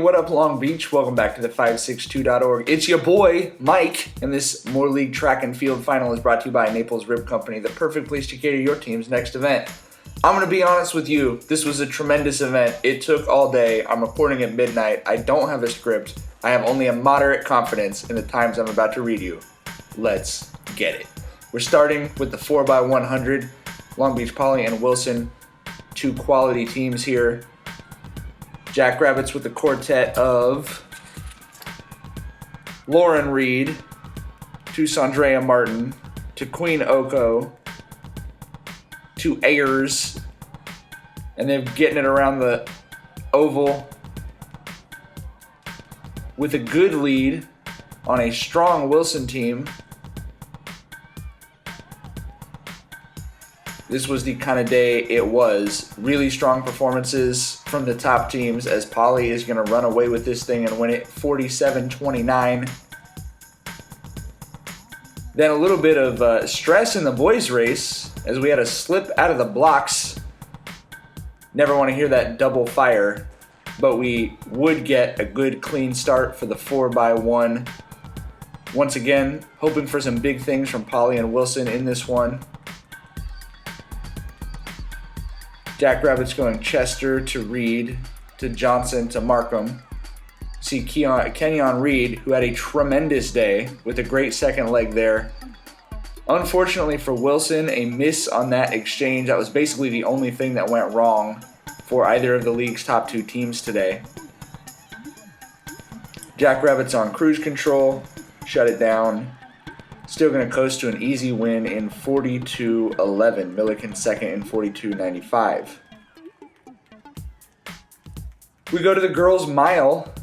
what up, Long Beach? Welcome back to the 562.org. It's your boy, Mike, and this Moore League Track and Field Final is brought to you by Naples Rib Company, the perfect place to cater your team's next event. I'm going to be honest with you, this was a tremendous event. It took all day. I'm recording at midnight. I don't have a script. I have only a moderate confidence in the times I'm about to read you. Let's get it. We're starting with the 4x100. Long Beach Poly and Wilson, two quality teams here. Jackrabbits with the quartet of Lauren Reed to Sandrea Martin to Queen Oko to Ayers, and they're getting it around the oval with a good lead on a strong Wilson team. This was the kind of day it was. Really strong performances from the top teams as Poly is going to run away with this thing and win it 47-29. Then a little bit of stress in the boys' race as we had a slip out of the blocks. Never want to hear that double fire, but we would get a good clean start for the 4x1. Once again, hoping for some big things from Poly and Wilson in this one. Jackrabbits going Chester to Reed to Johnson to Markham. See Kenyon Reed, who had a tremendous day with a great second leg there. Unfortunately for Wilson, a miss on that exchange. That was basically the only thing that went wrong for either of the league's top two teams today. Jackrabbits on cruise control, shut it down. Still going to coast to an easy win in 42-11. Milliken second in 42-95. We go to the girls' mile.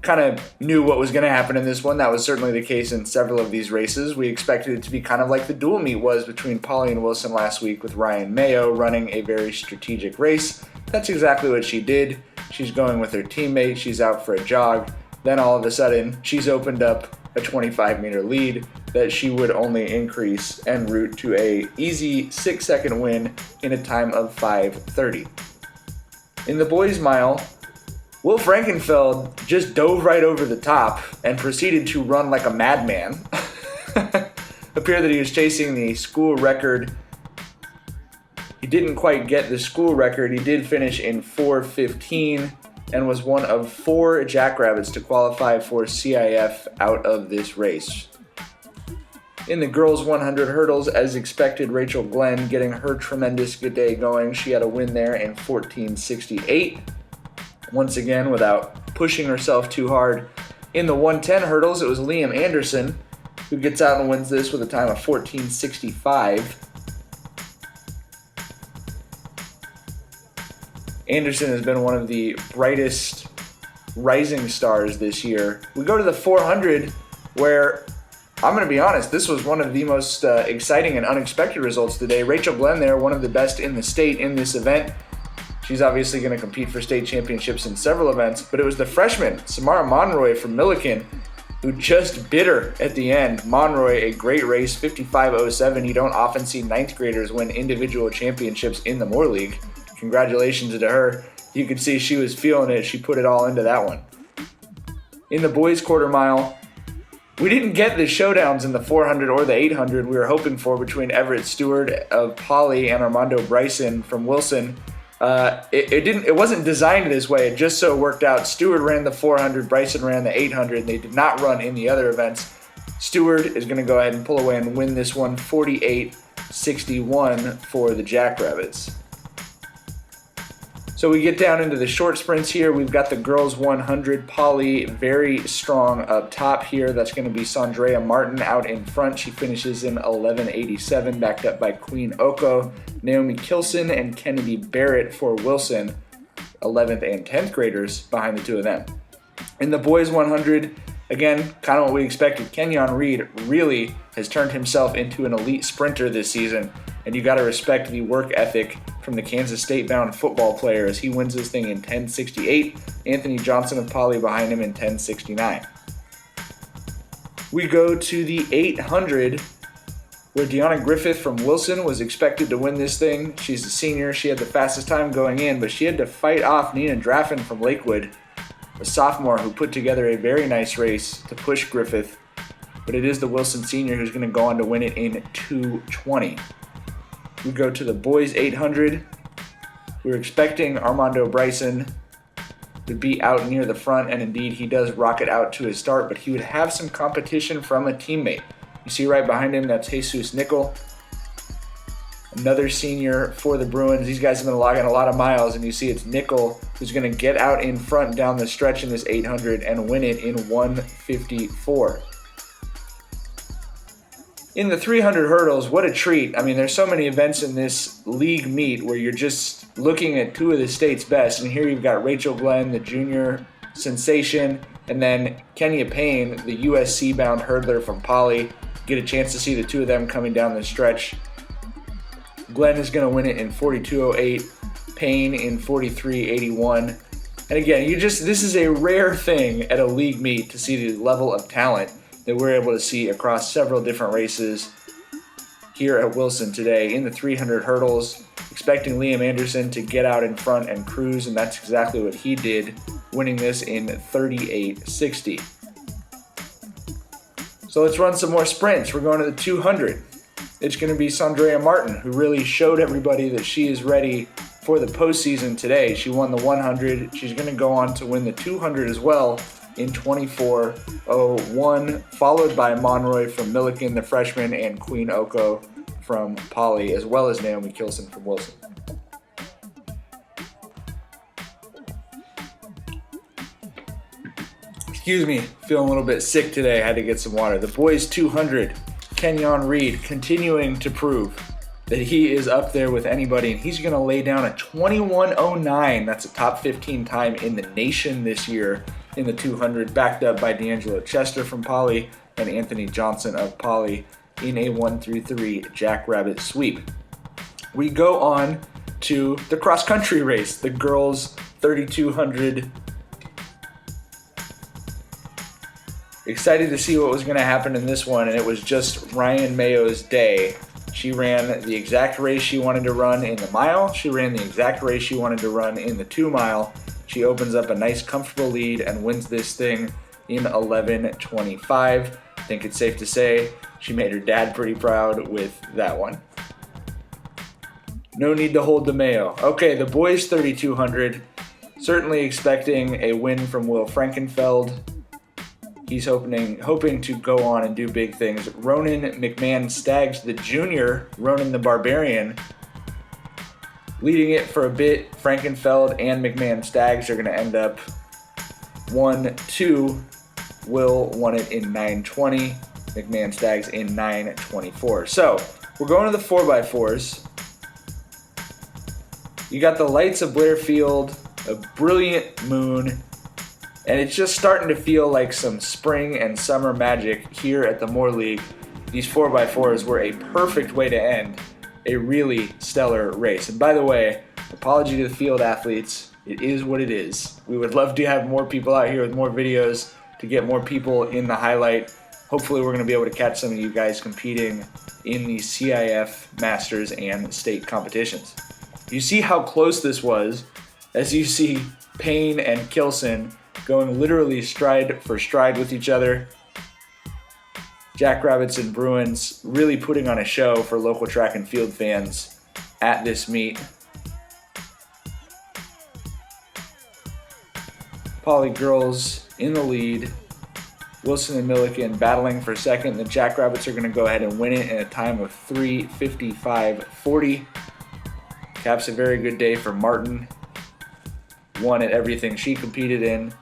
Kind of knew what was going to happen in this one. That was certainly the case in several of these races. We expected it to be kind of like the dual meet was between Poly and Wilson last week with Ryan Mayo running a very strategic race. That's exactly what she did. She's going with her teammate. She's out for a jog. Then all of a sudden, she's opened up a 25-meter lead that she would only increase en route to a easy 6-second win in a time of 5:30. In the boys' mile, Will Frankenfeld just dove right over the top and proceeded to run like a madman. Appeared that he was chasing the school record. He didn't quite get the school record. He did finish in 4:15 and was one of 4 Jackrabbits to qualify for CIF out of this race. In the girls' 100 hurdles, as expected, Rachel Glenn getting her tremendous good day going. She had a win there in 14:68. Once again, without pushing herself too hard. In the 110 hurdles, it was Liam Anderson who gets out and wins this with a time of 14:65. Anderson has been one of the brightest rising stars this year. We go to the 400, where I'm going to be honest, this was one of the most exciting and unexpected results today. Rachel Glenn there, one of the best in the state in this event. She's obviously going to compete for state championships in several events, but it was the freshman, Samara Monroy from Milliken, who just bit her at the end. Monroy, a great race, 55.07. You don't often see 9th graders win individual championships in the Moore League. Congratulations to her. You could see she was feeling it. She put it all into that one. In the boys' quarter mile, we didn't get the showdowns in the 400 or the 800 we were hoping for between Everett Stewart of Poly and Armando Bryson from Wilson. It wasn't designed this way. It just so worked out. Stewart ran the 400, Bryson ran the 800, and they did not run in the other events. Stewart is going to go ahead and pull away and win this one 48-61 for the Jackrabbits. So we get down into the short sprints here. We've got the girls 100. Poly very strong up top here. That's going to be Sandrea Martin out in front. She finishes in 11:87, backed up by Queen Oko. Naomi Kilson and Kennedy Barrett for Wilson, 11th and 10th graders behind the two of them. In the boys 100, again, kind of what we expected. Kenyon Reed really has turned himself into an elite sprinter this season, and you got to respect the work ethic from the Kansas State-bound football player as he wins this thing in 10:68. Anthony Johnson of Poly behind him in 10:69. We go to the 800, where Deanna Griffith from Wilson was expected to win this thing. She's a senior. She had the fastest time going in, but she had to fight off Nina Draffen from Lakewood. a sophomore who put together a very nice race to push Griffith, but it is the Wilson senior who's going to go on to win it in 2:20. We go to the boys 800. We were expecting Armando Bryson to be out near the front, and indeed he does rocket out to his start, but he would have some competition from a teammate. You see right behind him, that's Jesus Nickel, another senior for the Bruins. These guys have been logging a lot of miles, and you see it's Nickel who's going to get out in front down the stretch in this 800 and win it in 1:54. In the 300 hurdles, what a treat. I mean, there's so many events in this league meet where you're just looking at two of the state's best. And here you've got Rachel Glenn, the junior sensation, and then Kenya Payne, the USC-bound hurdler from Poly. Get a chance to see the two of them coming down the stretch. Glenn is going to win it in 42:08, Payne in 43:81. And again, this is a rare thing at a league meet to see the level of talent that we're able to see across several different races here at Wilson today. In the 300 hurdles, expecting Liam Anderson to get out in front and cruise, and that's exactly what he did, winning this in 38:60. So let's run some more sprints. We're going to the 200. It's going to be Sandrea Martin, who really showed everybody that she is ready for the postseason today. She won the 100. She's going to go on to win the 200 as well in 24:01, followed by Monroy from Milliken, the freshman, and Queen Oko from Poly, as well as Naomi Kilson from Wilson. Excuse me, feeling a little bit sick today. I had to get some water. The boys 200, Kenyon Reed continuing to prove that he is up there with anybody, and he's going to lay down a 21:09. That's a top 15 time in the nation this year in the 200, backed up by D'Angelo Chester from Poly and Anthony Johnson of Poly in a 1-3 Jackrabbit sweep. We go on to the cross-country race, the girls 3,200. Excited to see what was going to happen in this one, and it was just Ryan Mayo's day. She ran the exact race she wanted to run in the mile. She ran the exact race she wanted to run in the 2 mile. She opens up a nice, comfortable lead and wins this thing in 11:25. I think it's safe to say she made her dad pretty proud with that one. No need to hold the Mayo. Okay, the boys 3,200. Certainly expecting a win from Will Frankenfeld. He's hoping to go on and do big things. Ronan McMahon Staggs, the junior, Ronan the Barbarian, leading it for a bit. Frankenfeld and McMahon Staggs are going to end up 1-2. Will won it in 9:20. McMahon Staggs in 9:24. So we're going to the 4x4s. You got the lights of Blairfield, a brilliant moon, and it's just starting to feel like some spring and summer magic here at the Moore League. These 4x4s were a perfect way to end a really stellar race. And by the way, apology to the field athletes. It is what it is. We would love to have more people out here with more videos to get more people in the highlight. Hopefully we're going to be able to catch some of you guys competing in the CIF Masters and state competitions. You see how close this was as you see Payne and Kilson going literally stride for stride with each other. Jackrabbits and Bruins really putting on a show for local track and field fans at this meet. Poly girls in the lead. Wilson and Milliken battling for second. The Jackrabbits are going to go ahead and win it in a time of 3:55.40. Caps a very good day for Martin. Won at everything she competed in.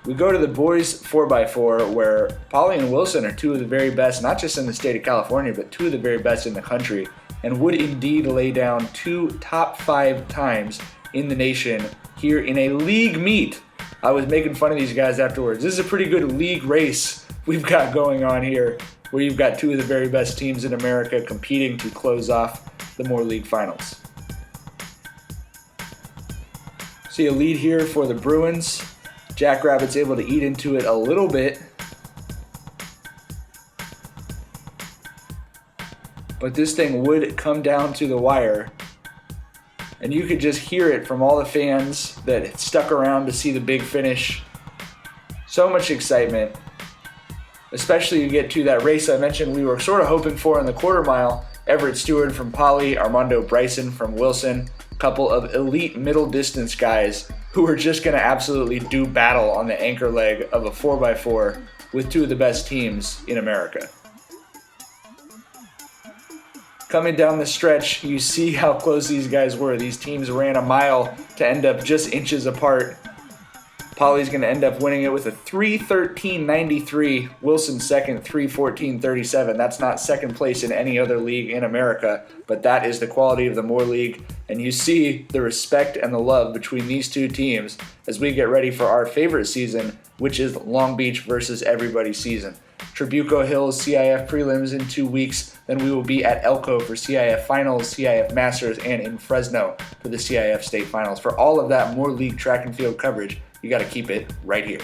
We go to the boys 4x4, where Poly and Wilson are two of the very best, not just in the state of California, but two of the very best in the country, and would indeed lay down 2 top 5 times in the nation here in a league meet. I was making fun of these guys afterwards. This is a pretty good league race we've got going on here, where you've got two of the very best teams in America competing to close off the Moore League finals. See a lead here for the Bruins. Jackrabbits able to eat into it a little bit, but this thing would come down to the wire, and you could just hear it from all the fans that stuck around to see the big finish. So much excitement, especially you get to that race I mentioned we were sort of hoping for in the quarter mile. Everett Stewart from Poly, Armando Bryson from Wilson, a couple of elite middle distance guys who are just going to absolutely do battle on the anchor leg of a 4x4 with two of the best teams in America. Coming down the stretch, you see how close these guys were. These teams ran a mile to end up just inches apart. Poly's going to end up winning it with a 3:13.93. Wilson second, 3:14.37. That's not second place in any other league in America, but that is the quality of the Moore League. And you see the respect and the love between these two teams as we get ready for our favorite season, which is Long Beach versus everybody season. Trabuco Hills CIF prelims in 2 weeks. Then we will be at Elko for CIF finals, CIF masters, and in Fresno for the CIF state finals. For all of that Moore League track and field coverage, you got to keep it right here.